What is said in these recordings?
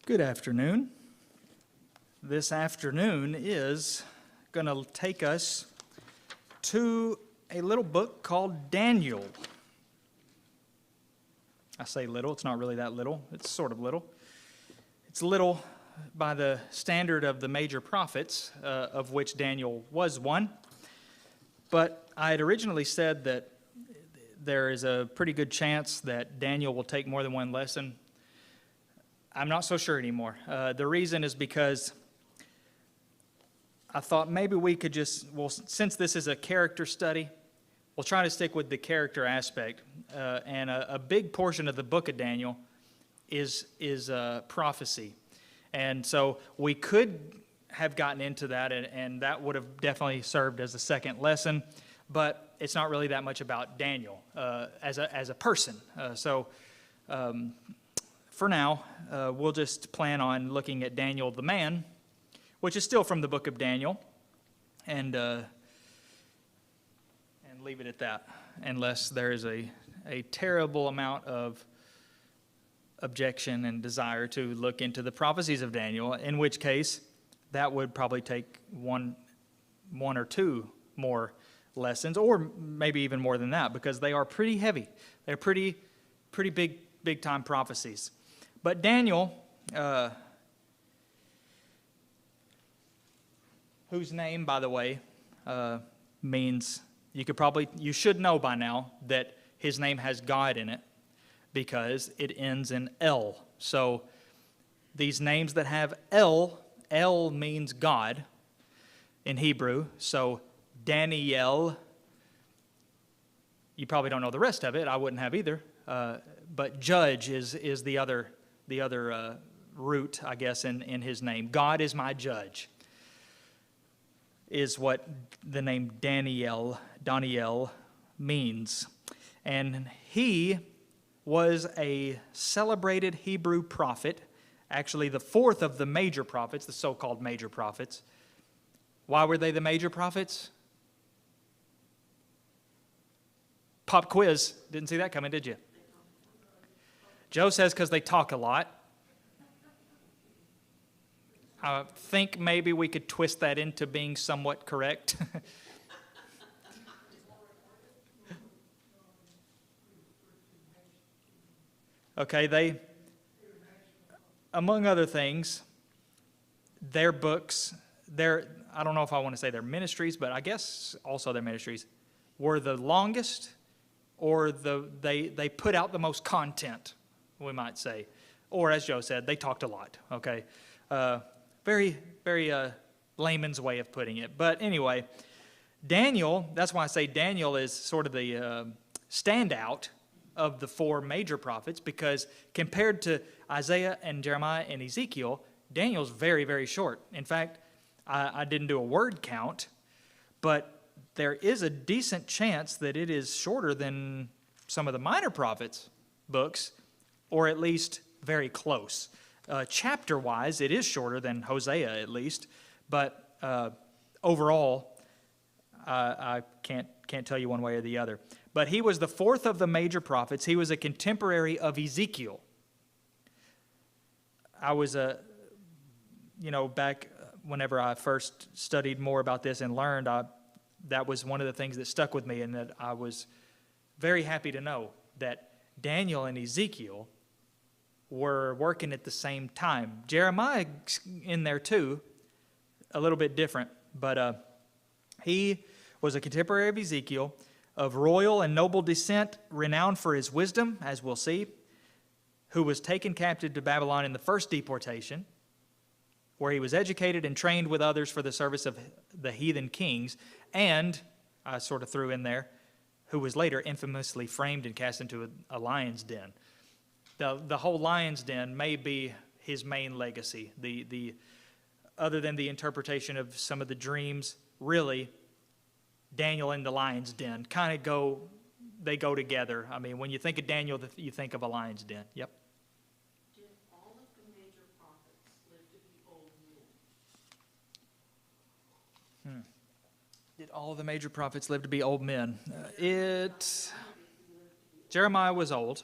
Good afternoon. This afternoon is going to take us to a little book called Daniel. I say little, it's not really that little, it's sort of little. It's little by the standard of the major prophets, of which Daniel was one. But I had originally said that there is a pretty good chance that Daniel will take more than one lesson. I'm not so sure anymore. The reason is because I thought maybe we could since this is a character study, we'll try to stick with the character aspect. And a big portion of the book of Daniel is prophecy. And so we could have gotten into that, and that would have definitely served as a second lesson. But it's not really that much about Daniel as a person. For now, we'll just plan on looking at Daniel the man, which is still from the book of Daniel, and leave it at that, unless there is a terrible amount of objection and desire to look into the prophecies of Daniel, in which case that would probably take one or two more lessons, or maybe even more than that, because they are pretty heavy. They're pretty big time prophecies. But Daniel, whose name, by the way, means, you should know by now that his name has God in it, because it ends in L. So these names that have L means God in Hebrew. So Daniel, you probably don't know the rest of it. I wouldn't have either. But judge is the other root, I guess, in his name. God is my judge, is what the name Daniel means. And he was a celebrated Hebrew prophet, actually the fourth of the major prophets, the so-called major prophets. Why were they the major prophets? Pop quiz. Didn't see that coming, did you? Joe says because they talk a lot. I think maybe we could twist that into being somewhat correct. Okay, among other things, their books, I don't know if I want to say their ministries, but I guess also their ministries, were the longest, or they put out the most content, we might say. Or as Joe said, they talked a lot, okay? Very layman's way of putting it. But anyway, Daniel, that's why I say Daniel is sort of the standout of the four major prophets, because compared to Isaiah and Jeremiah and Ezekiel, Daniel's very, very short. In fact, I didn't do a word count, but there is a decent chance that it is shorter than some of the minor prophets' books, or at least very close. Chapter-wise, it is shorter than Hosea, at least, but overall, I can't tell you one way or the other. But he was the fourth of the major prophets. He was a contemporary of Ezekiel. I was back whenever I first studied more about this and learned, that was one of the things that stuck with me, and that I was very happy to know that Daniel and Ezekiel were working at the same time. Jeremiah in there too, a little bit different, but he was a contemporary of Ezekiel, of royal and noble descent, renowned for his wisdom, as we'll see, who was taken captive to Babylon in the first deportation, where he was educated and trained with others for the service of the heathen kings, and I sort of threw in there, who was later infamously framed and cast into a lion's den. The whole lion's den may be his main legacy. The other than the interpretation of some of the dreams, really, Daniel and the lion's den kind of go together. I mean, when you think of Daniel, you think of a lion's den. Yep. Did all of the major prophets live to be old men? Did all of the major prophets live to be old men? Jeremiah was old.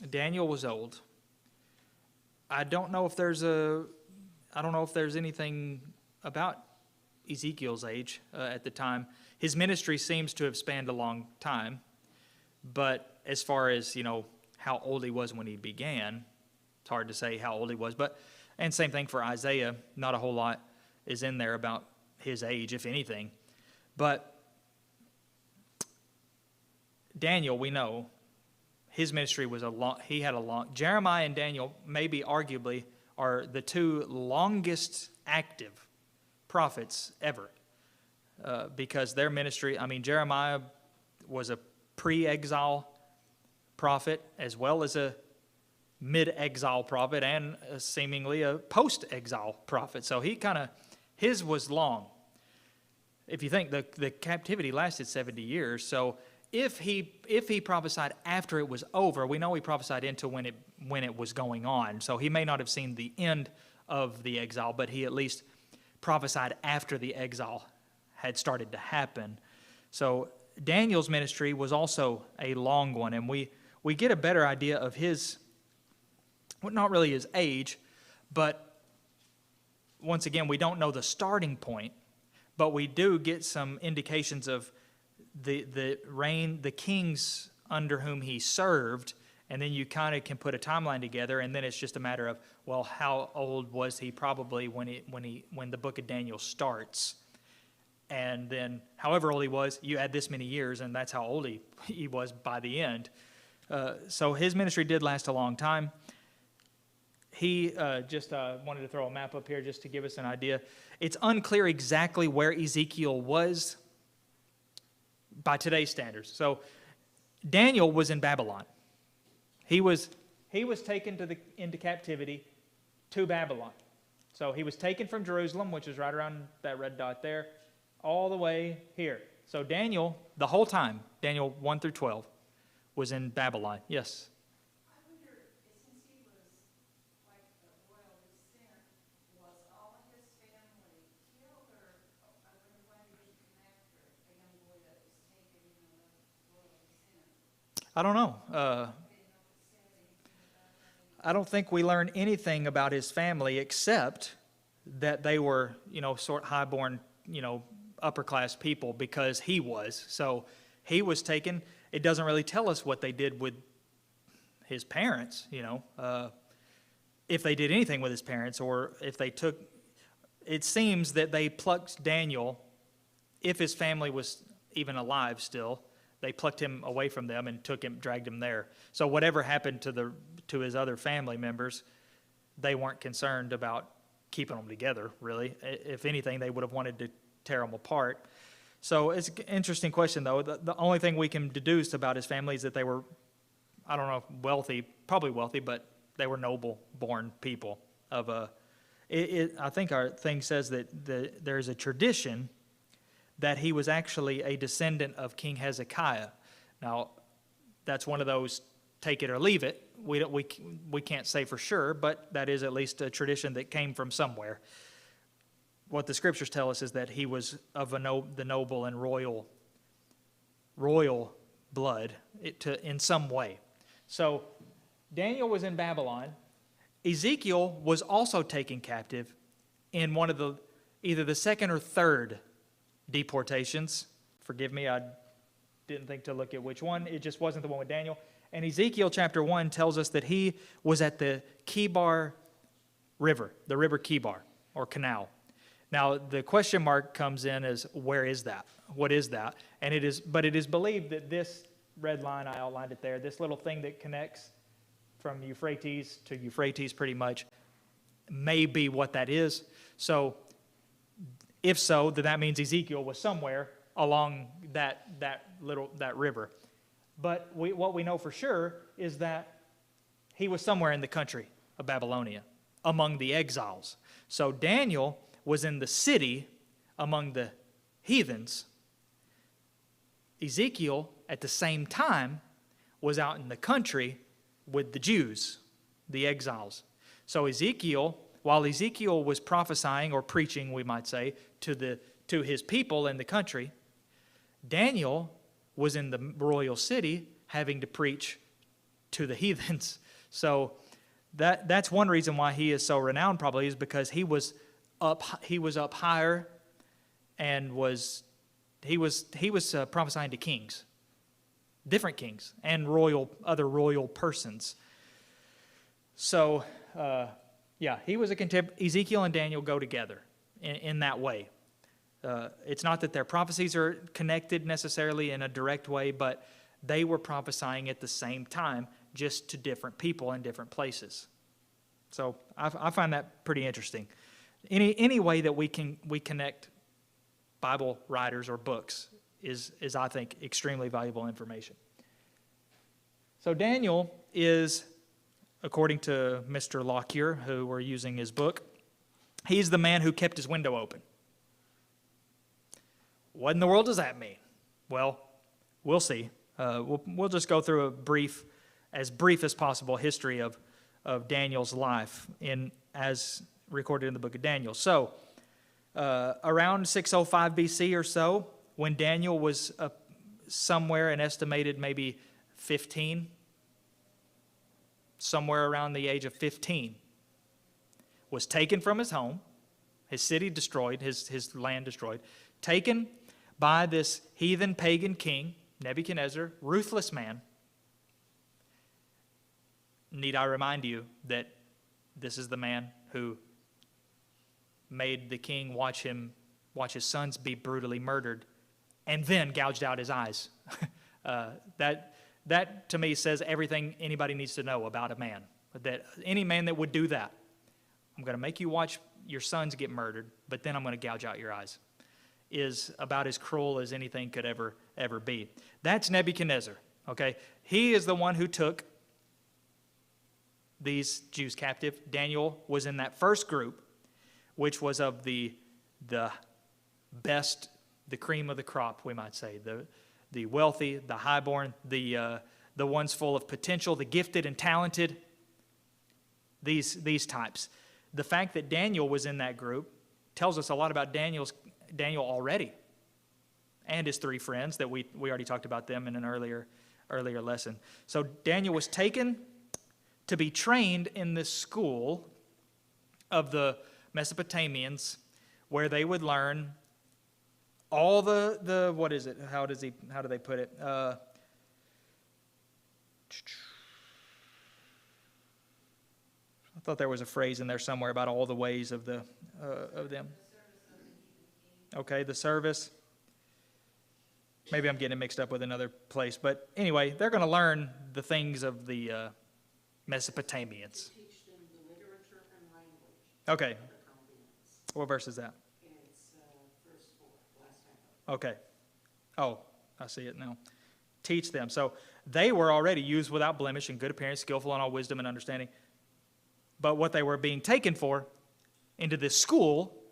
Daniel was old. I don't know if there's anything about Ezekiel's age at the time. His ministry seems to have spanned a long time, but as far as, how old he was when he began, it's hard to say how old he was. And same thing for Isaiah, not a whole lot is in there about his age, if anything. But Daniel, we know, his ministry was Jeremiah and Daniel, maybe arguably, are the two longest active prophets ever. Because their ministry, Jeremiah was a pre-exile prophet as well as a mid-exile prophet and seemingly a post-exile prophet. So his was long. If you think the captivity lasted 70 years, so if he prophesied after it was over, we know he prophesied into when it was going on. So he may not have seen the end of the exile, but he at least prophesied after the exile had started to happen. So Daniel's ministry was also a long one, and we get a better idea of his, well, not really his age, but once again, we don't know the starting point, but we do get some indications of the reign, the kings under whom he served, and then you kind of can put a timeline together, and then it's just a matter of, well, how old was he probably when the book of Daniel starts? And then however old he was, you add this many years, and that's how old he was by the end. So his ministry did last a long time. He just wanted to throw a map up here just to give us an idea. It's unclear exactly where Ezekiel was by today's standards. So Daniel was in Babylon. He was taken into captivity to Babylon. So he was taken from Jerusalem, which is right around that red dot there, all the way here. So Daniel, the whole time, Daniel 1 through 12, was in Babylon. Yes? I wonder, since he was like the royal descent, was all of his family killed, or I wonder why he didn't come after a young boy that was taken, royal descent? I don't know. I don't think we learn anything about his family except that they were, sort of highborn, upper-class people, because he was. So he was taken. It doesn't really tell us what they did with his parents, if they did anything with his parents, or if they took. It seems that they plucked Daniel, if his family was even alive still, they plucked him away from them and dragged him there. So whatever happened to his other family members, they weren't concerned about keeping them together, really. If anything, they would have wanted to tear them apart. So it's an interesting question, though. The only thing we can deduce about his family is that they were, I don't know, wealthy, probably wealthy, but they were noble-born people. I think our thing says that there's a tradition that he was actually a descendant of King Hezekiah. Now, that's one of those take it or leave it. We can't say for sure, but that is at least a tradition that came from somewhere. What the scriptures tell us is that he was of the noble and royal blood in some way. So Daniel was in Babylon. Ezekiel was also taken captive in one of either the second or third deportations. Forgive me, I didn't think to look at which one. It just wasn't the one with Daniel. And Ezekiel chapter 1 tells us that he was at the Kibar River, the river Kibar, or canal. Now, the question mark comes in as, where is that? What is that? And it is believed that this red line, I outlined it there, this little thing that connects from Euphrates to Euphrates pretty much, may be what that is. So, if so, then that means Ezekiel was somewhere along that river. But what we know for sure is that he was somewhere in the country of Babylonia, among the exiles. So Daniel was in the city among the heathens. Ezekiel, at the same time, was out in the country with the Jews, the exiles. So while Ezekiel was prophesying or preaching, we might say, to his people in the country, Daniel was in the royal city having to preach to the heathens. So that's one reason why he is so renowned, probably, is because he was up higher, and he was prophesying to kings, different kings, and other royal persons. So, he was a Ezekiel and Daniel go together in that way. It's not that their prophecies are connected necessarily in a direct way, but they were prophesying at the same time, just to different people in different places. So I find that pretty interesting. Any way that we connect Bible writers or books is I think extremely valuable information. So Daniel is, according to Mr. Lockyer, who we're using his book, he's the man who kept his window open. What in the world does that mean? Well, we'll see. We'll just go through as brief as possible history of Daniel's life as recorded in the book of Daniel. So, around 605 BC or so, when Daniel was somewhere, an estimated maybe 15, somewhere around the age of 15, was taken from his home, his city destroyed, his land destroyed, taken by this heathen pagan king, Nebuchadnezzar, ruthless man. Need I remind you that this is the man who made the king watch his sons be brutally murdered, and then gouged out his eyes. That to me says everything anybody needs to know about a man. That any man that would do that, I'm going to make you watch your sons get murdered, but then I'm going to gouge out your eyes, is about as cruel as anything could ever be. That's Nebuchadnezzar. Okay, he is the one who took these Jews captive. Daniel was in that first group, which was of the best, the cream of the crop, we might say, the wealthy, the highborn, the ones full of potential, the gifted and talented, these types. The fact that Daniel was in that group tells us a lot about Daniel already, and his three friends that we already talked about them in an earlier lesson. So Daniel was taken to be trained in this school of the Mesopotamians, where they would learn all the what is it? How do they put it? I thought there was a phrase in there somewhere about all the ways of them. Okay, the service. Maybe I'm getting it mixed up with another place, but anyway, they're going to learn the things of the Mesopotamians. Teach them the literature and language. Okay. Of the Chaldeans. What verse is that? It's verse 4, last time. Okay. Oh, I see it now. Teach them. So they were already used without blemish and good appearance, skillful in all wisdom and understanding. But what they were being taken for into this school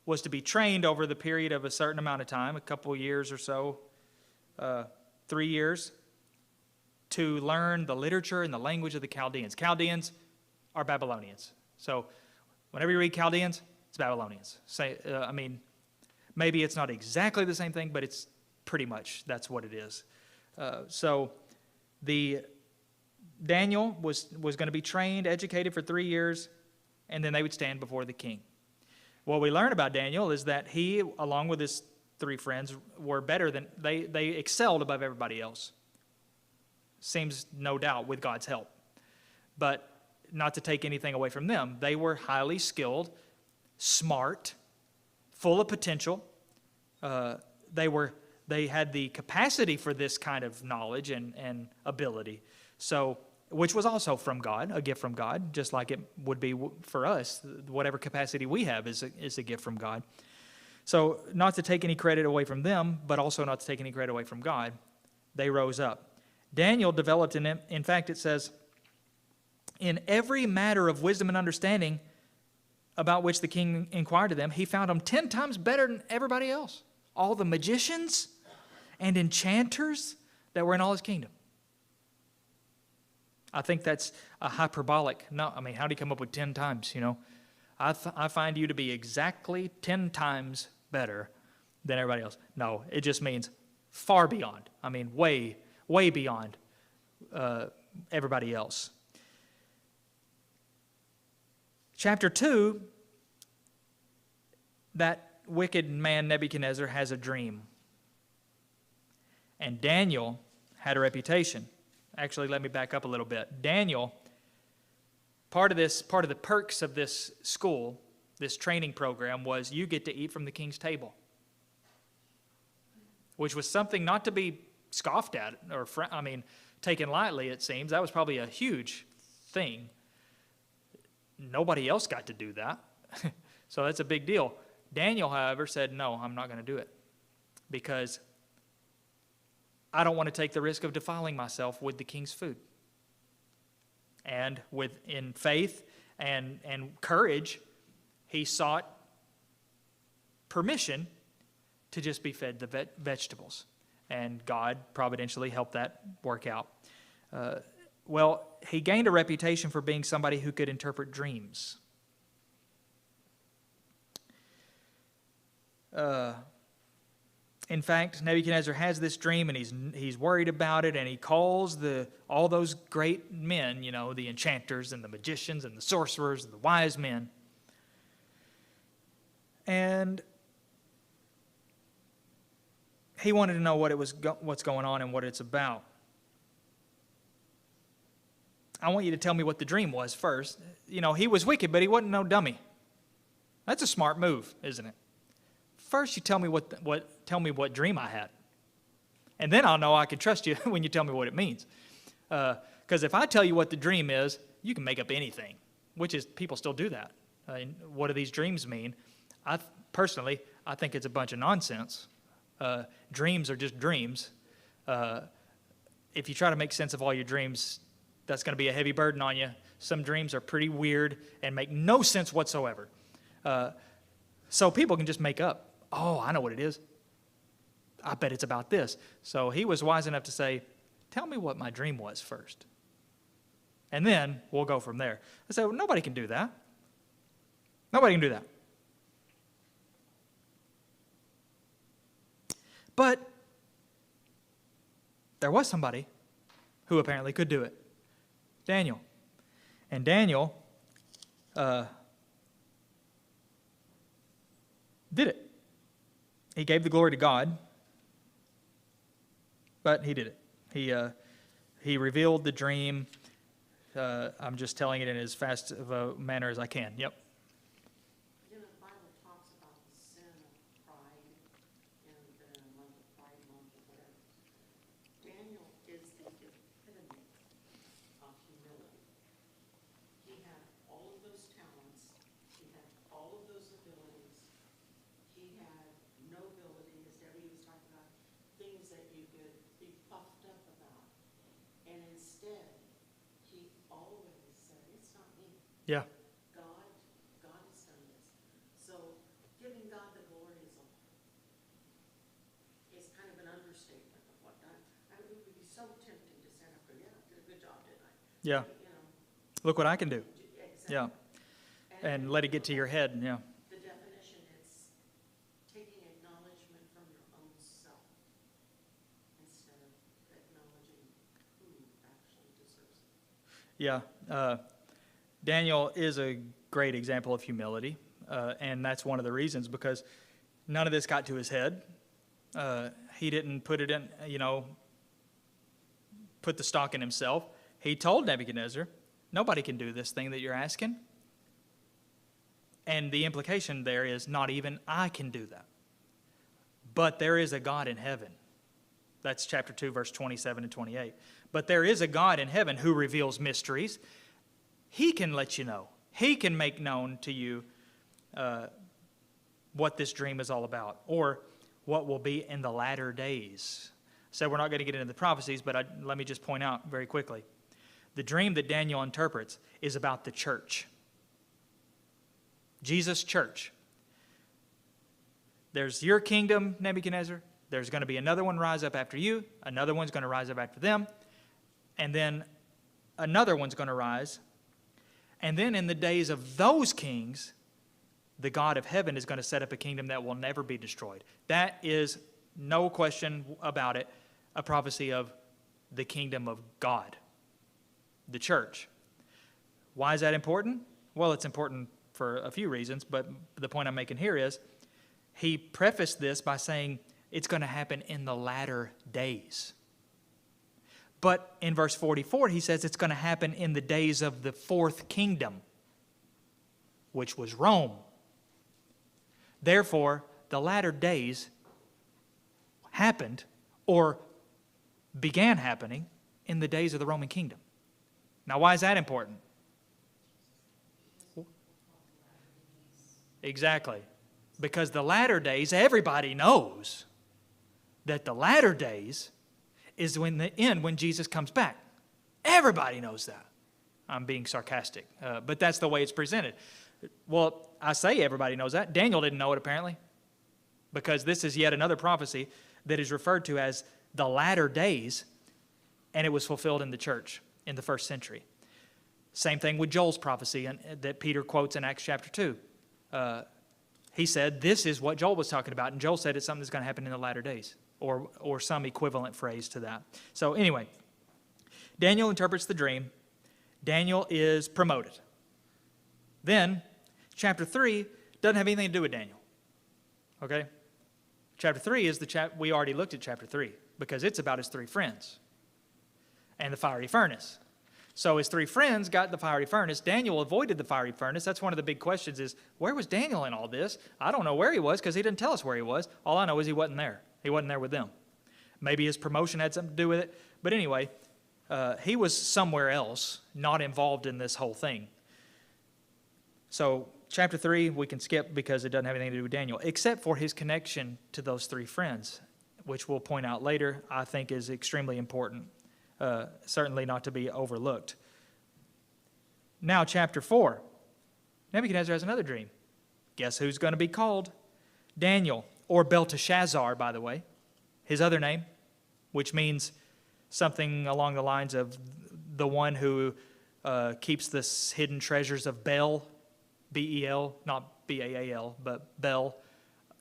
was to be trained over the period of a certain amount of time, a couple of years or so, 3 years, to learn the literature and the language of the Chaldeans. Chaldeans are Babylonians. So whenever you read Chaldeans, it's Babylonians. Maybe it's not exactly the same thing, but it's pretty much that's what it is. So Daniel was going to be trained, educated for 3 years, and then they would stand before the king. What we learn about Daniel is that he, along with his three friends, were better than, they excelled above everybody else. Seems no doubt with God's help. But not to take anything away from them, they were highly skilled, smart, full of potential. They had the capacity for this kind of knowledge and ability. So, which was also from God, a gift from God, just like it would be for us. Whatever capacity we have is a gift from God. So, not to take any credit away from them, but also not to take any credit away from God, they rose up. Daniel developed in fact, it says, in every matter of wisdom and understanding about which the king inquired of them, he found them 10 times better than everybody else. All the magicians and enchanters that were in all his kingdom. I think that's a hyperbolic. No, how do you come up with 10 times, I find you to be exactly 10 times better than everybody else. No, it just means far beyond. Way beyond everybody else. Chapter 2, that wicked man Nebuchadnezzar has a dream. And Daniel had a reputation. Actually, let me back up a little bit. Daniel, part of the perks of this school, this training program, was you get to eat from the king's table, which was something not to be scoffed at or, taken lightly, it seems. That was probably a huge thing. Nobody else got to do that. So that's a big deal. Daniel, however, said, no, I'm not going to do it because I don't want to take the risk of defiling myself with the king's food. And in faith and courage, he sought permission to just be fed the vegetables. And God providentially helped that work out. He gained a reputation for being somebody who could interpret dreams. In fact, Nebuchadnezzar has this dream, and he's worried about it, and he calls all those great men, the enchanters and the magicians and the sorcerers and the wise men. And he wanted to know what's going on and what it's about. I want you to tell me what the dream was first. He was wicked, but he wasn't no dummy. That's a smart move, isn't it? First, you tell me what dream I had, and then I'll know I can trust you when you tell me what it means. Because if I tell you what the dream is, you can make up anything, which is people still do that. What do these dreams mean? Personally, I think it's a bunch of nonsense. Dreams are just dreams. If you try to make sense of all your dreams, that's going to be a heavy burden on you. Some dreams are pretty weird and make no sense whatsoever. So people can just make up, oh, I know what it is. I bet it's about this. So he was wise enough to say, tell me what my dream was first. And then we'll go from there. I said, well, nobody can do that. Nobody can do that. But there was somebody who apparently could do it. Daniel. And Daniel did it. He gave the glory to God, but he did it. He revealed the dream. I'm just telling it in as fast of a manner as I can. Yep. The Bible talks about the sin of pride in the month of Pride Month or whatever. Daniel is the epitome of humility. He had all of those talents. He had all of those abilities. He had no ability, as Debbie was talking about, things that you could be puffed up about. And instead, he always said, it's not me. Yeah. God has done this. So giving God the glory is kind of an understatement of what God. It would be so tempting to stand up and go, yeah, I did a good job, didn't I? Yeah. Look what I can do. Exactly. Yeah. And let it get to your head. Yeah. The definition is taking acknowledgement from your own self instead of acknowledging who actually deserves it. Yeah. Daniel is a great example of humility, and that's one of the reasons, because none of this got to his head. He didn't put it in, put the stock in himself. He told Nebuchadnezzar, nobody can do this thing that you're asking. And the implication there is, not even I can do that. But there is a God in heaven. That's chapter 2, verse 27 and 28. But there is a God in heaven who reveals mysteries. He can let you know. He can make known to you what this dream is all about, or what will be in the latter days. So we're not going to get into the prophecies, but let me just point out very quickly. The dream that Daniel interprets is about the church. Jesus' church. There's your kingdom, Nebuchadnezzar. There's going to be another one rise up after you. Another one's going to rise up after them. And then another one's going to rise. And then in the days of those kings, the God of heaven is going to set up a kingdom that will never be destroyed. That is, no question about it, a prophecy of the kingdom of God, the church. Why is that important? Well, it's important for a few reasons, but the point I'm making here is he prefaced this by saying it's going to happen in the latter days. But in verse 44, he says it's going to happen in the days of the fourth kingdom, which was Rome. Therefore, the latter days happened or began happening in the days of the Roman kingdom. Now, why is that important? Exactly. Because the latter days, everybody knows that the latter days is when the end, when Jesus comes back. Everybody knows that. I'm being sarcastic, but that's the way it's presented. Well, I say everybody knows that. Daniel didn't know it apparently, because this is yet another prophecy that is referred to as the latter days, and it was fulfilled in the church in the first century. Same thing with Joel's prophecy that Peter quotes in Acts chapter 2. He said this is what Joel was talking about, and Joel said it's something that's going to happen in the latter days, or some equivalent phrase to that. So anyway, Daniel interprets the dream. Daniel is promoted. Then, chapter 3 doesn't have anything to do with Daniel. Okay? Chapter 3 is we already looked at chapter 3, because it's about his three friends and the fiery furnace. So his three friends got the fiery furnace. Daniel avoided the fiery furnace. That's one of the big questions is, where was Daniel in all this? I don't know where he was because he didn't tell us where he was. All I know is he wasn't there. He wasn't there with them. Maybe his promotion had something to do with it. But anyway, he was somewhere else, not involved in this whole thing. So chapter 3 we can skip because it doesn't have anything to do with Daniel, except for his connection to those three friends, which we'll point out later, I think is extremely important. Certainly not to be overlooked. Now, chapter 4. Nebuchadnezzar has another dream. Guess who's going to be called? Daniel, or Belteshazzar, by the way, his other name, which means something along the lines of the one who keeps the hidden treasures of Bel, B-E-L, not B-A-A-L, but Bel.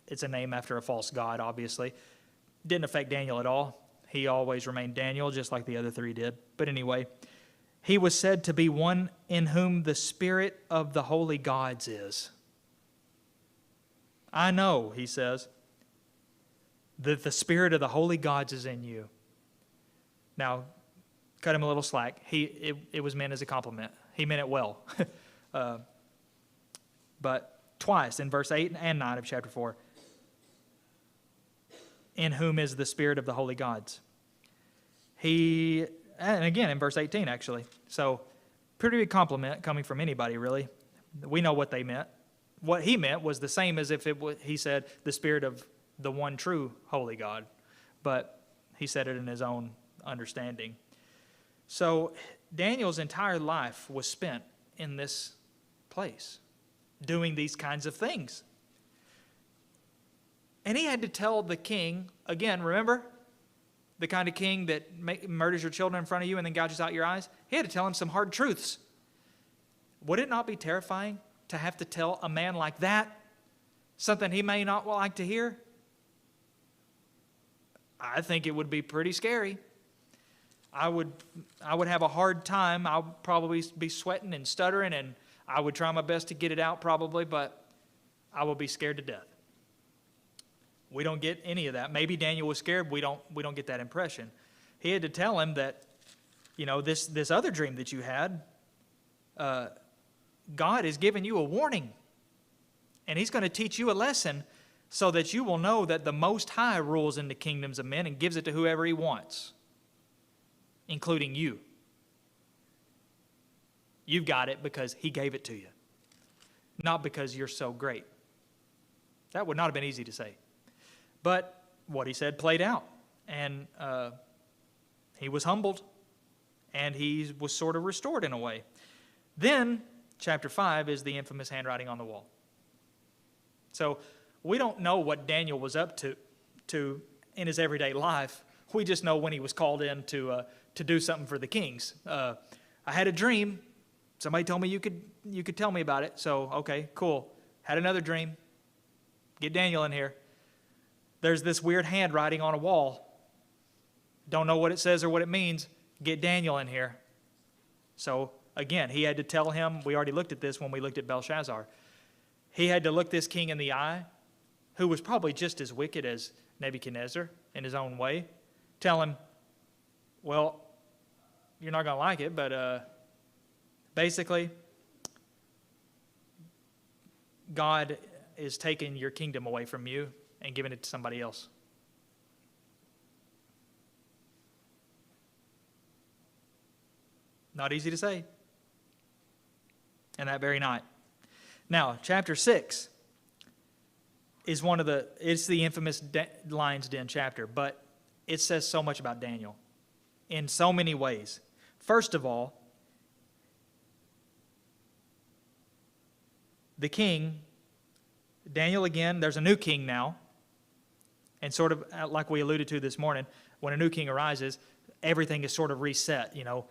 It's a name after a false god, obviously. Didn't affect Daniel at all. He always remained Daniel, just like the other three did. But anyway, he was said to be one in whom the spirit of the holy gods is. I know, he says, that the spirit of the holy gods is in you. Now, cut him a little slack. It was meant as a compliment. He meant it well. But twice, in verse 8 and 9 of chapter 4, in whom is the spirit of the holy gods. And again in verse 18 actually. So pretty big compliment coming from anybody really. We know what they meant. What he meant was the same as if he said the spirit of the one true holy God. But he said it in his own understanding. So Daniel's entire life was spent in this place, doing these kinds of things. And he had to tell the king, again, remember? The kind of king that murders your children in front of you and then gouges out your eyes? He had to tell him some hard truths. Would it not be terrifying to have to tell a man like that something he may not like to hear? I think it would be pretty scary. I would have a hard time. I'll probably be sweating and stuttering, and I would try my best to get it out probably, but I will be scared to death. We don't get any of that. Maybe Daniel was scared. We don't get that impression. He had to tell him that, this other dream that you had, God has given you a warning. And he's going to teach you a lesson so that you will know that the Most High rules in the kingdoms of men and gives it to whoever he wants, including you. You've got it because he gave it to you, not because you're so great. That would not have been easy to say. But what he said played out, and he was humbled, and he was sort of restored in a way. Then, chapter 5 is the infamous handwriting on the wall. So we don't know what Daniel was up to in his everyday life. We just know when he was called in to do something for the kings. I had a dream. Somebody told me you could tell me about it. So, okay, cool. Had another dream. Get Daniel in here. There's this weird handwriting on a wall. Don't know what it says or what it means. Get Daniel in here. So Again, he had to tell him, we already looked at this when we looked at Belshazzar. He had to look this king in the eye, who was probably just as wicked as Nebuchadnezzar in his own way, tell him, well, you're not going to like it, but basically, God is taking your kingdom away from you and giving it to somebody else. Not easy to say. And that very night. Now, chapter 6 is it's the infamous Lion's Den chapter, but it says so much about Daniel in so many ways. First of all, the king, Daniel again, there's a new king now. And sort of like we alluded to this morning, when a new king arises, everything is sort of reset. You know,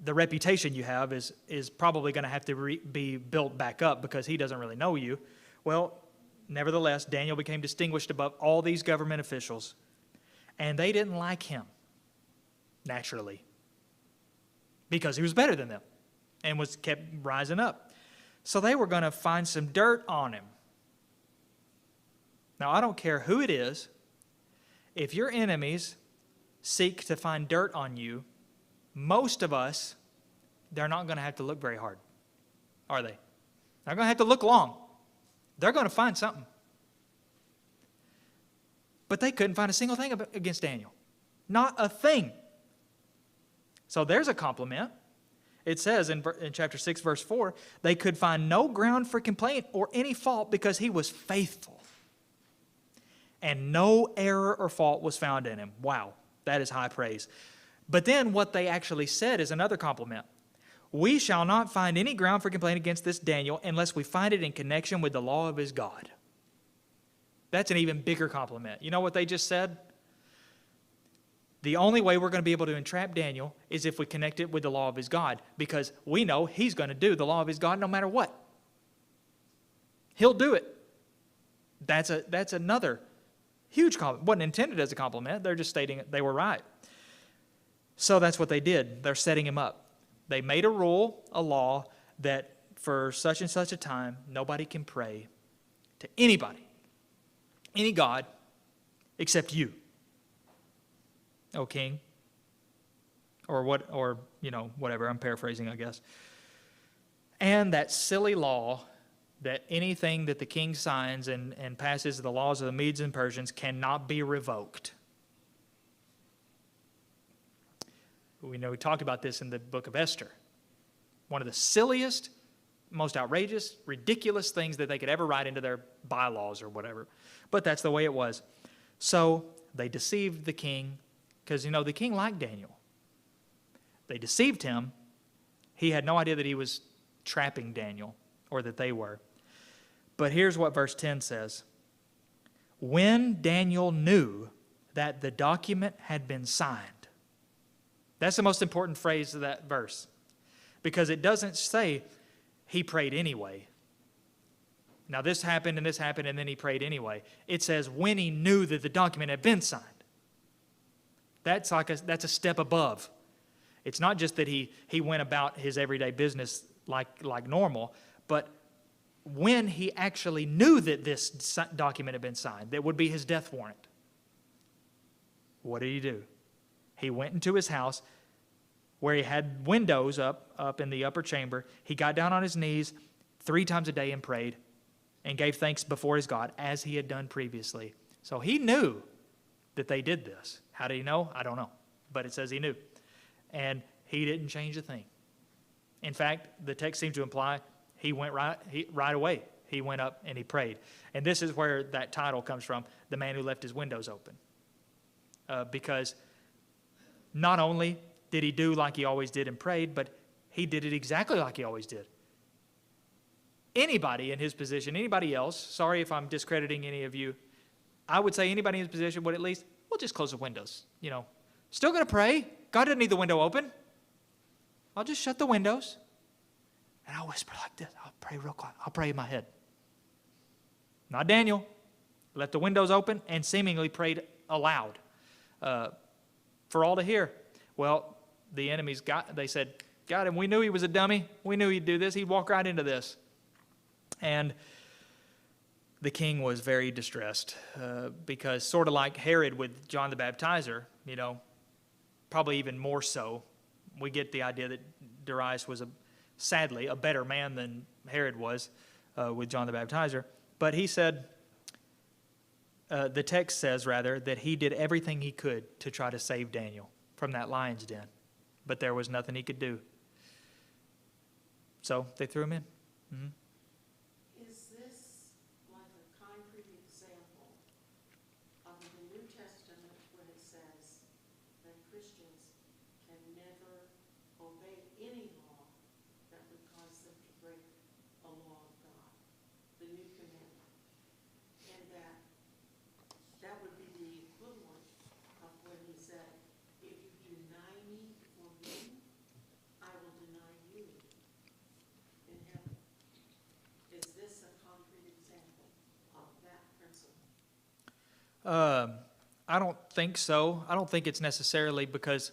the reputation you have is probably going to have to be built back up because he doesn't really know you. Well, nevertheless, Daniel became distinguished above all these government officials, and they didn't like him, naturally, because he was better than them and kept rising up. So they were going to find some dirt on him. Now, I don't care who it is. If your enemies seek to find dirt on you, most of us, they're not going to have to look very hard, are they? They're going to have to look long. They're going to find something. But they couldn't find a single thing against Daniel. Not a thing. So there's a compliment. It says in chapter 6, verse 4, they could find no ground for complaint or any fault because he was faithful. And no error or fault was found in him. Wow, that is high praise. But then what they actually said is another compliment. We shall not find any ground for complaint against this Daniel unless we find it in connection with the law of his God. That's an even bigger compliment. You know what they just said? The only way we're going to be able to entrap Daniel is if we connect it with the law of his God, because we know he's going to do the law of his God no matter what. He'll do it. That's another huge compliment. Wasn't intended as a compliment. They're just stating they were right. So that's what they did. They're setting him up. They made a rule, a law, that for such and such a time, nobody can pray to anybody, any God, except you, O king. Or whatever. I'm paraphrasing, I guess. And that silly law that anything that the king signs and passes the laws of the Medes and Persians cannot be revoked. We talked about this in the book of Esther. One of the silliest, most outrageous, ridiculous things that they could ever write into their bylaws or whatever. But that's the way it was. So they deceived the king because, the king liked Daniel. They deceived him. He had no idea that he was trapping Daniel or that they were. But here's what verse 10 says. When Daniel knew that the document had been signed. That's the most important phrase of that verse, because it doesn't say he prayed anyway. Now this happened, and then he prayed anyway. It says when he knew that the document had been signed. That's a step above. It's not just that he went about his everyday business like normal, but when he actually knew that this document had been signed, that would be his death warrant. What did he do? He went into his house where he had windows up in the upper chamber. He got down on his knees 3 times a day and prayed and gave thanks before his God as he had done previously. So he knew that they did this. How did he know? I don't know. But it says he knew. And he didn't change a thing. In fact, the text seems to imply he went right away. He went up and he prayed. And this is where that title comes from, the man who left his windows open. Because not only did he do like he always did and prayed, but he did it exactly like he always did. Anybody in his position, anybody else, sorry if I'm discrediting any of you, I would say anybody in his position would at least, we'll just close the windows, Still going to pray. God doesn't need the window open. I'll just shut the windows. And I'll whisper like this. I'll pray real quiet. I'll pray in my head. Not Daniel. Left the windows open and seemingly prayed aloud for all to hear. Well, the enemies they said, got him. We knew he was a dummy. We knew he'd do this. He'd walk right into this. And the king was very distressed because sort of like Herod with John the Baptizer, probably even more so. We get the idea that Darius was, sadly, a better man than Herod was with John the Baptizer. But he said, the text says, rather, that he did everything he could to try to save Daniel from that lion's den. But there was nothing he could do. So they threw him in. Mm-hmm. Is this like a concrete example of the New Testament when it says that Christians can never obey any law that would cause them to break a law of God, the new commandment? And that would be the equivalent of when he said, if you deny me for me, I will deny you in heaven. Is this a concrete example of that principle? I don't think so. I don't think it's necessarily because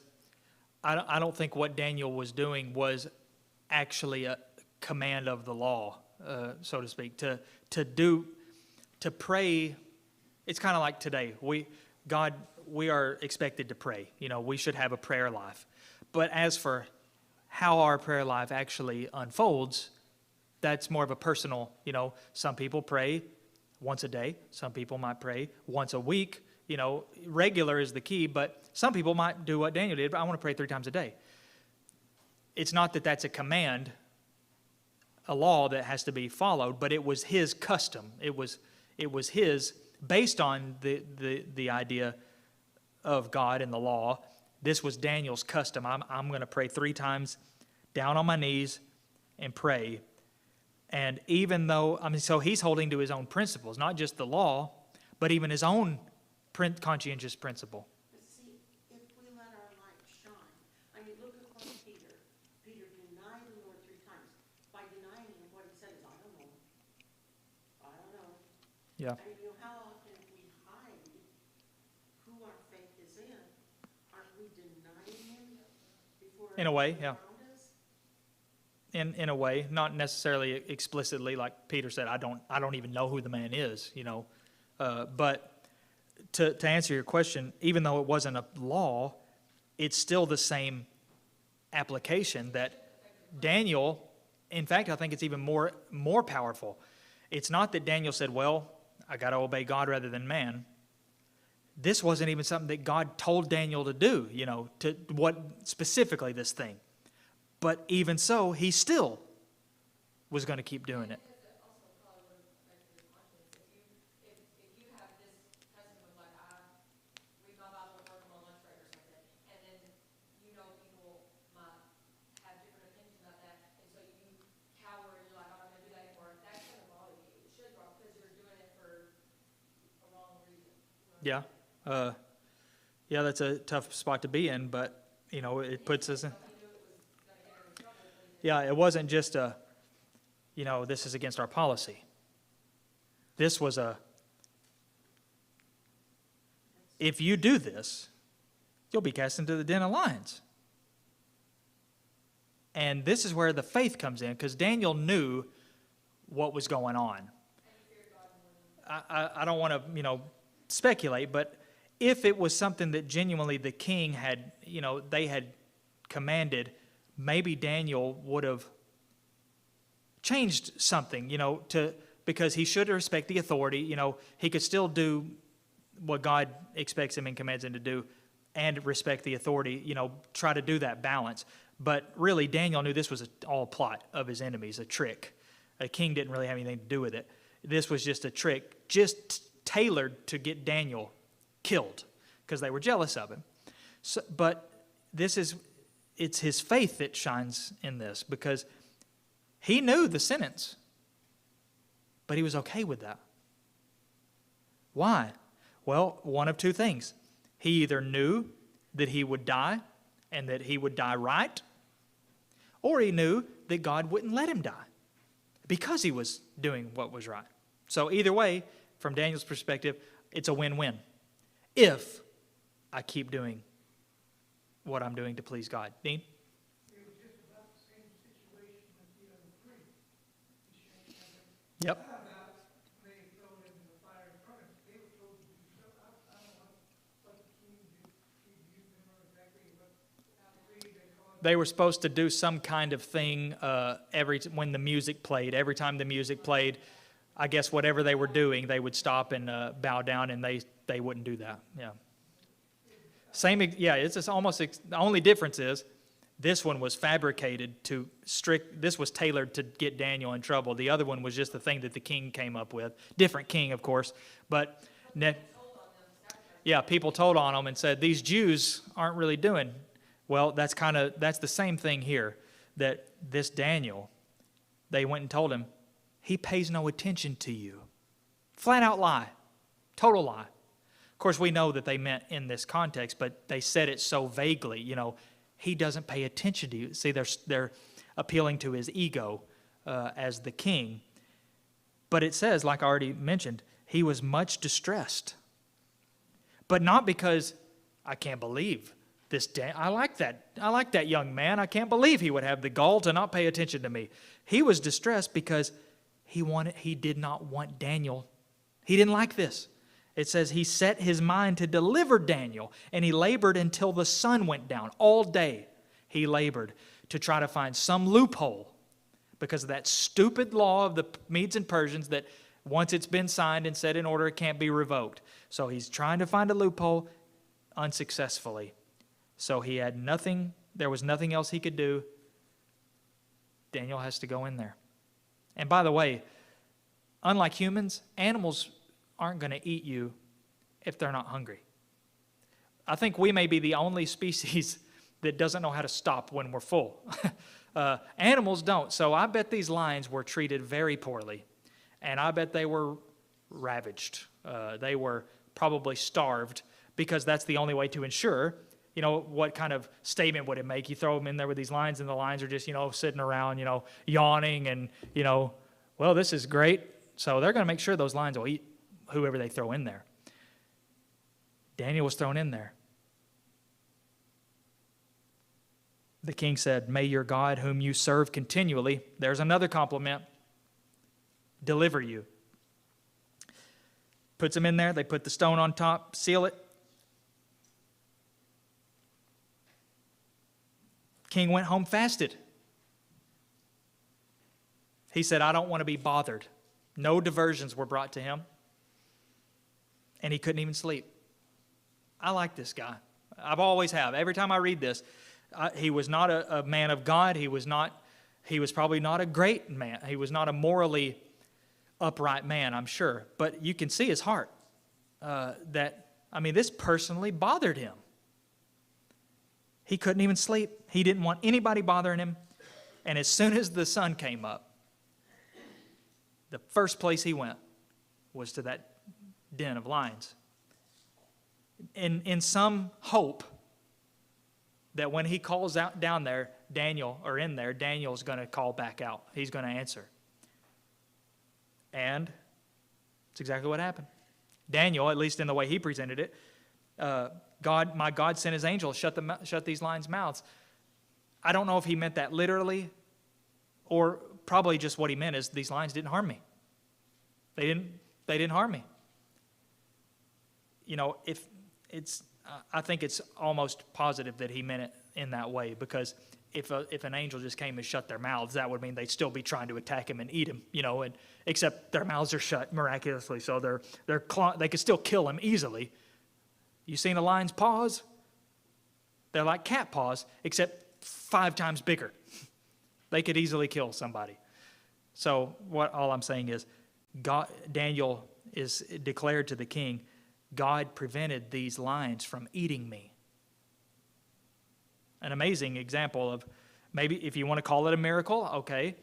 I don't think what Daniel was doing was actually a command of the law, so to speak. To pray, it's kind of like today. We are expected to pray. We should have a prayer life. But as for how our prayer life actually unfolds, that's more of a personal, some people pray once a day. Some people might pray once a week. Regular is the key, but some people might do what Daniel did, but I want to pray 3 times a day. It's not that that's a command, a law that has to be followed, but it was his custom. It was his, based on the idea of God and the law. This was Daniel's custom. I'm going to pray 3 times down on my knees and pray. And even though, so he's holding to his own principles, not just the law, but even his own conscientious principle. But see, if we let our light shine, look at what Peter denied the Lord 3 times. By denying him, what he said is, I don't know. Yeah. How often if we hide who our faith is in, aren't we denying him before In a way, yeah. around us? In a way, not necessarily explicitly, like Peter said, I don't even know who the man is, But to answer your question, even though it wasn't a law, it's still the same application that Daniel, in fact, I think it's even more powerful. It's not that Daniel said, well, I got to obey God rather than man. This wasn't even something that God told Daniel to do, to what specifically this thing. But even so, he still was going to keep doing it. Yeah. Yeah, that's a tough spot to be in, but, it puts us in. Yeah, it wasn't just this is against our policy. This was if you do this, you'll be cast into the den of lions. And this is where the faith comes in, because Daniel knew what was going on. I don't want to, speculate, but if it was something that genuinely the king had, they had commanded, maybe Daniel would have changed something, because he should respect the authority. He could still do what God expects him and commands him to do and respect the authority, try to do that balance. But really, Daniel knew this was all a plot of his enemies, a trick. A king didn't really have anything to do with it. This was just a trick, just tailored to get Daniel killed because they were jealous of him. So, but it's his faith that shines in this, because he knew the sentence, but he was okay with that. Why? Well, one of 2 things. He either knew that he would die and that he would die right, or he knew that God wouldn't let him die because he was doing what was right. So either way, from Daniel's perspective, it's a win-win if I keep doing what I'm doing to please God. Dean? It was just about Yep. How about they thrown into the fire and furnace? They were told to do so. I don't know what the king did. Do you remember exactly what tree they caused? They were supposed to do some kind of thing when the music played. Every time the music played, I guess whatever they were doing, they would stop and bow down, and they wouldn't do that. Yeah. It's just almost the only difference is this one was fabricated this was tailored to get Daniel in trouble. The other one was just the thing that the king came up with. Different king, of course, but people told on them and said, these Jews aren't really doing. Well, that's the same thing here, that this Daniel, they went and told him, he pays no attention to you. Flat out lie. Total lie. Of course, we know that they meant in this context, but they said it so vaguely, he doesn't pay attention to you. See, they're appealing to his ego as the king. But it says, like I already mentioned, he was much distressed. But not because, I can't believe this. I like that young man. I can't believe he would have the gall to not pay attention to me. He was distressed because he did not want Daniel. He didn't like this. It says he set his mind to deliver Daniel, and he labored until the sun went down. All day he labored to try to find some loophole because of that stupid law of the Medes and Persians that once it's been signed and set in order, it can't be revoked. So he's trying to find a loophole unsuccessfully. So he had nothing, there was nothing else he could do. Daniel has to go in there. And by the way, unlike humans, animals aren't going to eat you if they're not hungry. I think we may be the only species that doesn't know how to stop when we're full. Animals don't. So I bet these lions were treated very poorly. And I bet they were ravaged. They were probably starved because that's the only way to ensure. What kind of statement would it make? You throw them in there with these lions and the lions are just, sitting around, yawning and, well, this is great. So they're going to make sure those lions will eat whoever they throw in there. Daniel was thrown in there. The king said, may your God, whom you serve continually, there's another compliment, deliver you. Puts him in there. They put the stone on top, seal it. King went home fasted. He said, I don't want to be bothered. No diversions were brought to him. And he couldn't even sleep. I like this guy. I've always have. Every time I read this, he was not a man of God. He was probably not a great man. He was not a morally upright man, I'm sure. But you can see his heart. This personally bothered him. He couldn't even sleep. He didn't want anybody bothering him. And as soon as the sun came up, the first place he went was to that den of lions. In some hope that when he calls out down there, Daniel's going to call back out. He's going to answer. And it's exactly what happened. Daniel, at least in the way he presented it, my God sent his angel, shut these lions' mouths. I don't know if he meant that literally, or probably just what he meant is these lions didn't harm me. They didn't harm me. I think it's almost positive that he meant it in that way, because if an angel just came and shut their mouths, that would mean they'd still be trying to attack him and eat him, and except their mouths are shut miraculously, so they could still kill him easily. You seen a lion's paws? They're like cat paws, except 5 times bigger. They could easily kill somebody. So all I'm saying is, Daniel is declared to the king, God prevented these lions from eating me. An amazing example of, maybe if you want to call it a miracle, okay.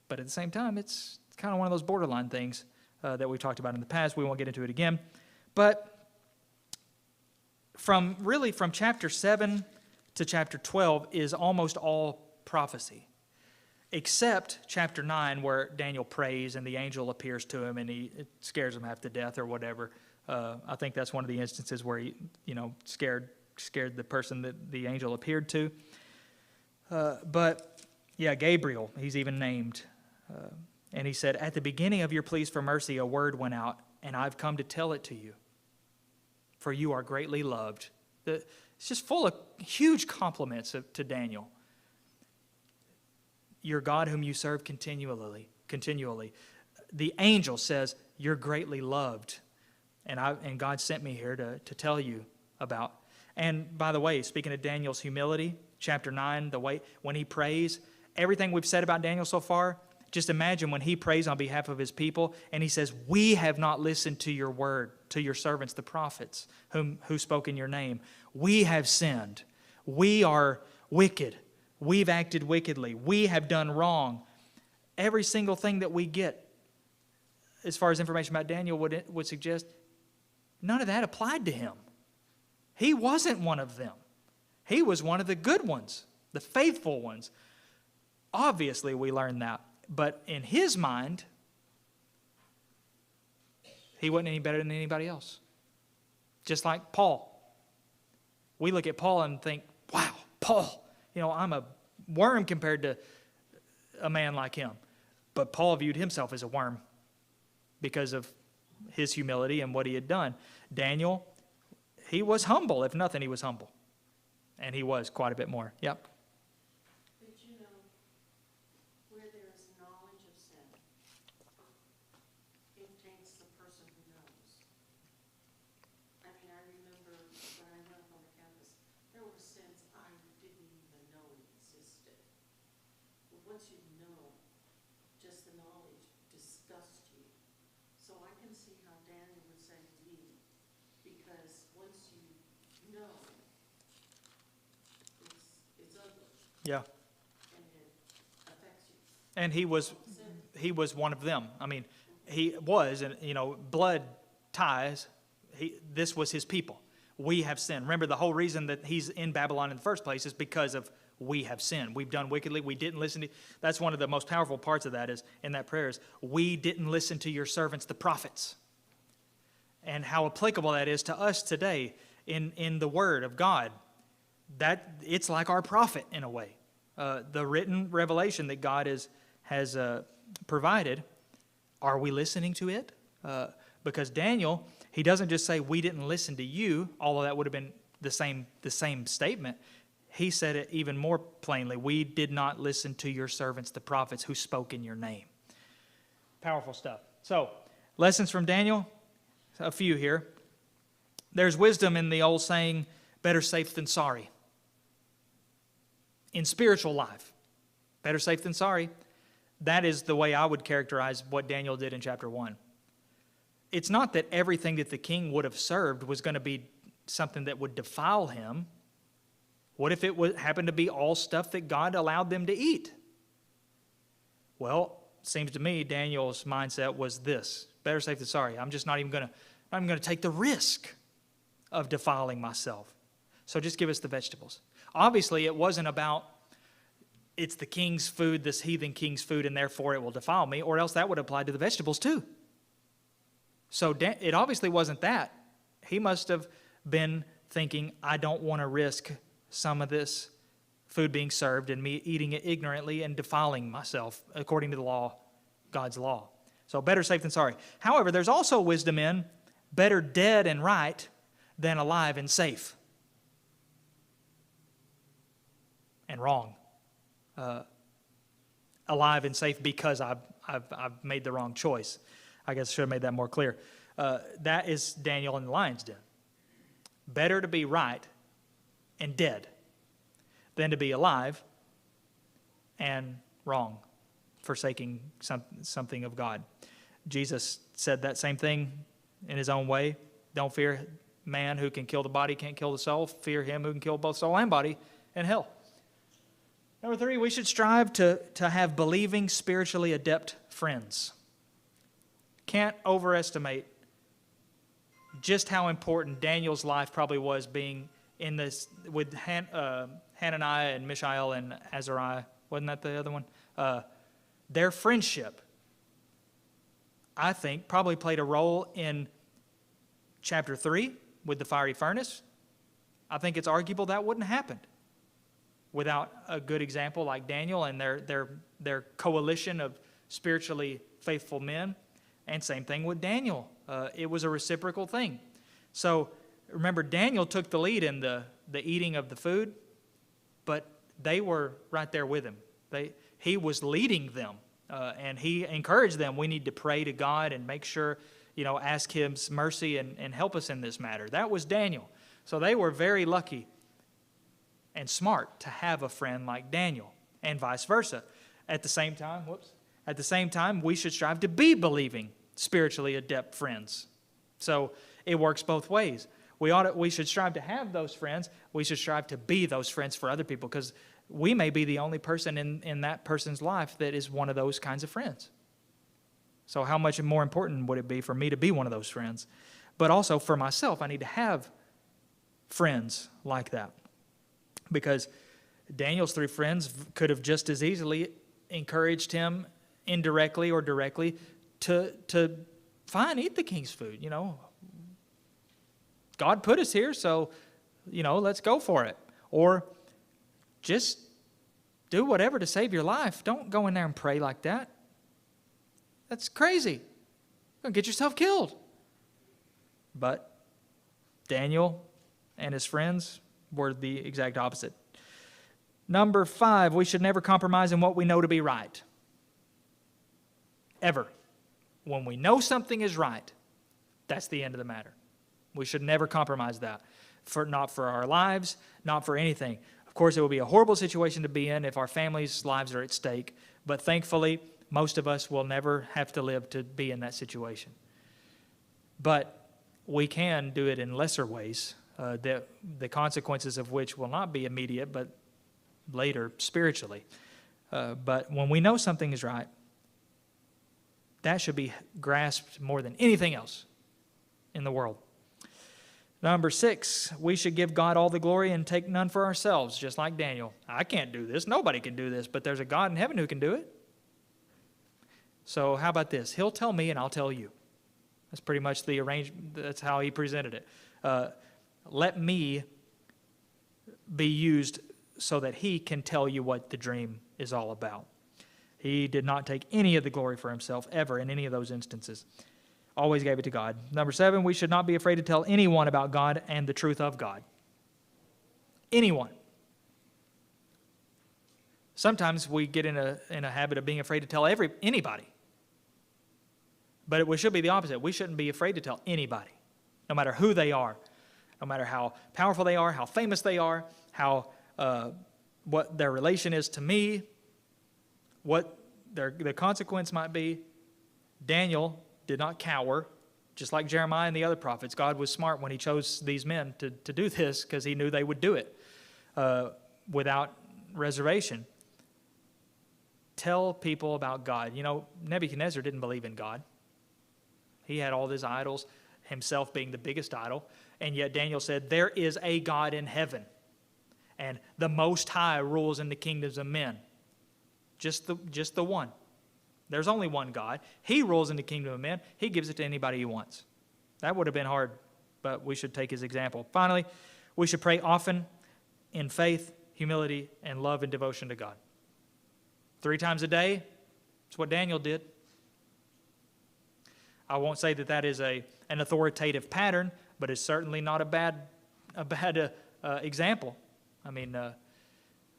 But at the same time, it's kind of one of those borderline things that we've talked about in the past. We won't get into it again. But from chapter 7 to chapter 12 is almost all prophecy, except chapter 9 where Daniel prays and the angel appears to him and it scares him half to death or whatever. I think that's one of the instances where he, scared the person that the angel appeared to. But yeah, Gabriel, he's even named. And he said, at the beginning of your pleas for mercy, a word went out, and I've come to tell it to you, for you are greatly loved. It's just full of huge compliments to Daniel. Your God whom you serve continually. The angel says, you're greatly loved. And God sent me here to tell you about. And by the way, speaking of Daniel's humility, chapter 9, the way when he prays, everything we've said about Daniel so far, just imagine when he prays on behalf of his people and he says, we have not listened to your word, to your servants, the prophets, who spoke in your name. We have sinned. We are wicked. We've acted wickedly. We have done wrong. Every single thing that we get, as far as information about Daniel would suggest, none of that applied to him. He wasn't one of them. He was one of the good ones, the faithful ones. Obviously, we learn that. But in his mind, he wasn't any better than anybody else. Just like Paul. We look at Paul and think, wow, Paul, I'm a worm compared to a man like him. But Paul viewed himself as a worm because of his humility and what he had done. Daniel, he was humble. If nothing, he was humble. And he was quite a bit more. Yep. But where there is knowledge of sin, it takes the person who knows. I remember when I went up on the campus, there were sins I didn't even know existed. But once you know, just the knowledge disgusts you. So I can see how Daniel would say to me, because once you know, it's ugly. Yeah. And it affects you. And he was one of them. He was, and blood ties. This was his people. We have sinned. Remember, the whole reason that he's in Babylon in the first place is because of we have sinned. We've done wickedly. We didn't listen to. That's one of the most powerful parts of that is in that prayer is we didn't listen to your servants, the prophets. And how applicable that is to us today in the Word of God. That it's like our prophet in a way. The written revelation that God has provided, are we listening to it? Because Daniel, he doesn't just say, we didn't listen to you, although that would have been the same statement. He said it even more plainly. We did not listen to your servants, the prophets, who spoke in your name. Powerful stuff. So, lessons from Daniel, a few here. There's wisdom in the old saying, better safe than sorry. In spiritual life, better safe than sorry. That is the way I would characterize what Daniel did in chapter 1. It's not that everything that the king would have served was going to be something that would defile him. What if it happened to be all stuff that God allowed them to eat? Well, it seems to me Daniel's mindset was this: better safe than sorry. I'm just not even going to take the risk of defiling myself. So just give us the vegetables. Obviously, it wasn't about it's the king's food, this heathen king's food, and therefore it will defile me, or else that would apply to the vegetables too. So it obviously wasn't that. He must have been thinking, I don't want to risk some of this food being served and me eating it ignorantly and defiling myself according to the law, God's law. So better safe than sorry. However, there's also wisdom in better dead and right than alive and safe. And wrong. Alive and safe because I've made the wrong choice. I guess I should have made that more clear. That is Daniel in the lion's den. Better to be right and dead than to be alive and wrong, forsaking something of God. Jesus said that same thing in his own way. Don't fear man who can kill the body, can't kill the soul. Fear him who can kill both soul and body in hell. Number 3, we should strive to have believing, spiritually adept friends. Can't overestimate just how important Daniel's life probably was being in this with Hananiah and Mishael and Azariah. Wasn't that the other one? Their friendship, I think, probably played a role in chapter 3 with the fiery furnace. I think it's arguable that wouldn't have happened without a good example like Daniel and their coalition spiritually faithful men. And same thing with Daniel. It was a reciprocal thing. So remember, Daniel took the lead in the eating of the food, but they were right there with him. He was leading them, and he encouraged them. We need to pray to God and make sure, ask His mercy and help us in this matter. That was Daniel. So they were very lucky and smart to have a friend like Daniel, and vice versa. At the same time, we should strive to be believing, spiritually adept friends. So it works both ways. We should strive to have those friends. We should strive to be those friends for other people, because we may be the only person in that person's life that is one of those kinds of friends. So how much more important would it be for me to be one of those friends? But also for myself, I need to have friends like that. Because Daniel's 3 friends could have just as easily encouraged him indirectly or directly to fine, eat the king's food. God put us here, so, let's go for it. Or just do whatever to save your life. Don't go in there and pray like that. That's crazy. You're going to get yourself killed. But Daniel and his friends were the exact opposite. Number 5, we should never compromise in what we know to be right. Ever. When we know something is right, that's the end of the matter. We should never compromise that. Not for our lives, not for anything. Of course, it will be a horrible situation to be in if our family's lives are at stake. But thankfully, most of us will never have to live to be in that situation. But we can do it in lesser ways, the consequences of which will not be immediate, but later spiritually. But when we know something is right, that should be grasped more than anything else in the world. Number 6, we should give God all the glory and take none for ourselves, just like Daniel. I can't do this. Nobody can do this, but there's a God in heaven who can do it. So how about this? He'll tell me and I'll tell you. That's pretty much the arrangement. That's how he presented it. Let me be used so that he can tell you what the dream is all about. He did not take any of the glory for himself ever in any of those instances. Always gave it to God. Number 7, we should not be afraid to tell anyone about God and the truth of God. Anyone. Sometimes we get in a habit of being afraid to tell anybody. But it should be the opposite. We shouldn't be afraid to tell anybody, no matter who they are, no matter how powerful they are, how famous they are, what their relation is to me, what the consequence might be. Daniel did not cower, just like Jeremiah and the other prophets. God was smart when he chose these men to do this, because he knew they would do it without reservation. Tell people about God. Nebuchadnezzar didn't believe in God. He had all his idols, himself being the biggest idol. And yet Daniel said, there is a God in heaven, and the Most High rules in the kingdoms of men. Just the one. There's only one God. He rules in the kingdom of men. He gives it to anybody he wants. That would have been hard, but we should take his example. Finally, we should pray often in faith, humility, and love and devotion to God. 3 times a day. That's what Daniel did. I won't say that is an authoritative pattern, but it's certainly not a bad example. I mean,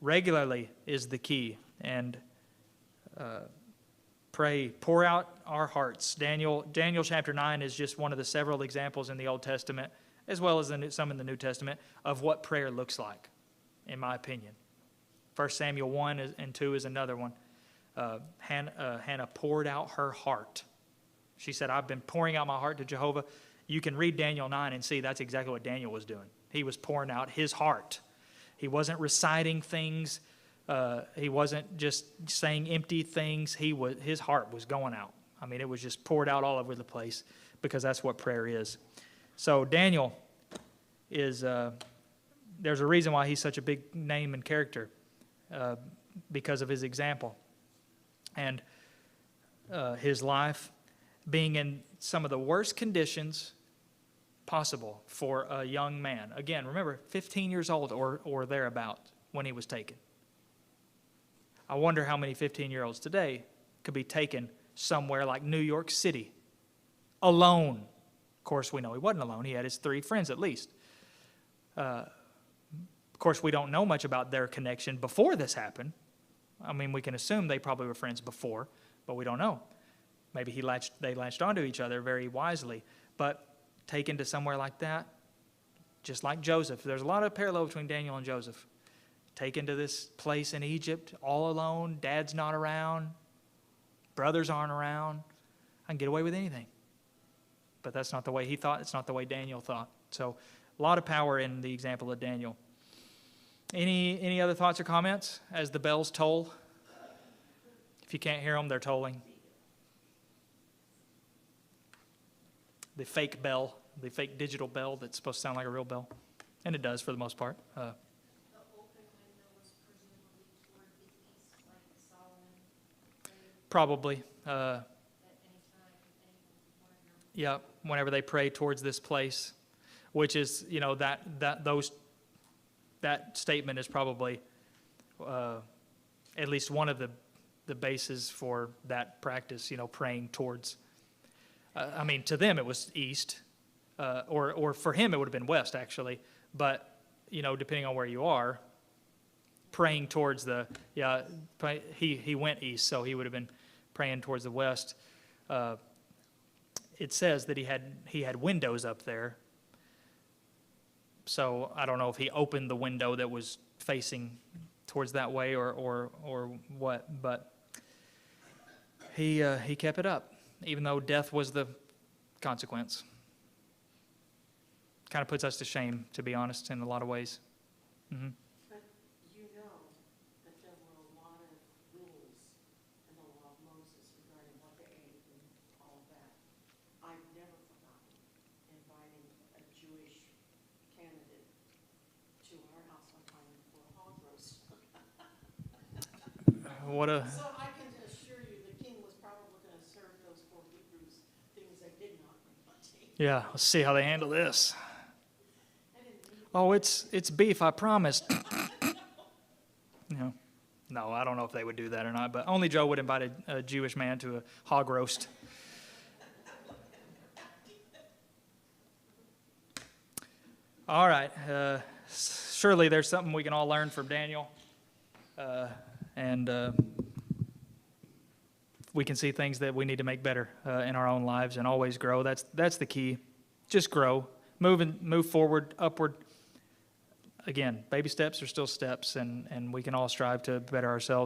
regularly is the key. And pray, pour out our hearts. Daniel chapter 9 is just one of the several examples in the Old Testament, as well as some in the New Testament, of what prayer looks like, in my opinion. 1 Samuel 1 and 2 is another one. Hannah poured out her heart. She said, I've been pouring out my heart to Jehovah. You can read Daniel 9 and see that's exactly what Daniel was doing. He was pouring out his heart. He wasn't reciting things. He wasn't just saying empty things. His heart was going out. I mean, it was just poured out all over the place, because that's what prayer is. So Daniel is, there's a reason why he's such a big name and character, because of his example. And his life being in some of the worst conditions possible for a young man. Again, remember, 15 years old or thereabout when he was taken. I wonder how many 15-year-olds today could be taken somewhere like New York City, alone. Of course, we know he wasn't alone. He had his 3 friends at least. Of course, we don't know much about their connection before this happened. I mean, we can assume they probably were friends before, but we don't know. Maybe they latched onto each other very wisely. But taken to somewhere like that, just like Joseph. There's a lot of parallel between Daniel and Joseph. Taken to this place in Egypt, all alone, dad's not around, brothers aren't around. I can get away with anything. But that's not the way he thought. It's not the way Daniel thought. So a lot of power in the example of Daniel. Any other thoughts or comments as the bells toll? If you can't hear them, they're tolling. The fake bell, the fake digital bell that's supposed to sound like a real bell. And it does for the most part. The open window was presumably toward the east, like Solomon prayed Probably. at any time, one of your Yeah, whenever they pray towards this place, which is, that statement is probably at least one of the bases for that practice, praying towards. To them it was east, or for him it would have been west actually, but, depending on where you are, praying towards he went east, so he would have been praying towards the west. It says that he had windows up there. So I don't know if he opened the window that was facing towards that way or what, but he kept it up, even though death was the consequence. Kind of puts us to shame, to be honest, in a lot of ways. Mm-hmm. But you know that there were a lot of rules in the law of Moses regarding what they ate and all of that. I've never forgotten inviting a Jewish candidate to our house one time for a hog roast. What a So I can assure you the king was probably going to serve those poor Hebrews things they did not want to eat. yeah. Let's see how they handle this. I didn't eat. Oh, it's beef, I promised. No, I don't know if they would do that or not, but only Joe would invite a Jewish man to a hog roast. All right. Surely there's something we can all learn from Daniel. And we can see things that we need to make better in our own lives and always grow. That's the key. Just grow. Move forward, upward. Again, baby steps are still steps, and we can all strive to better ourselves.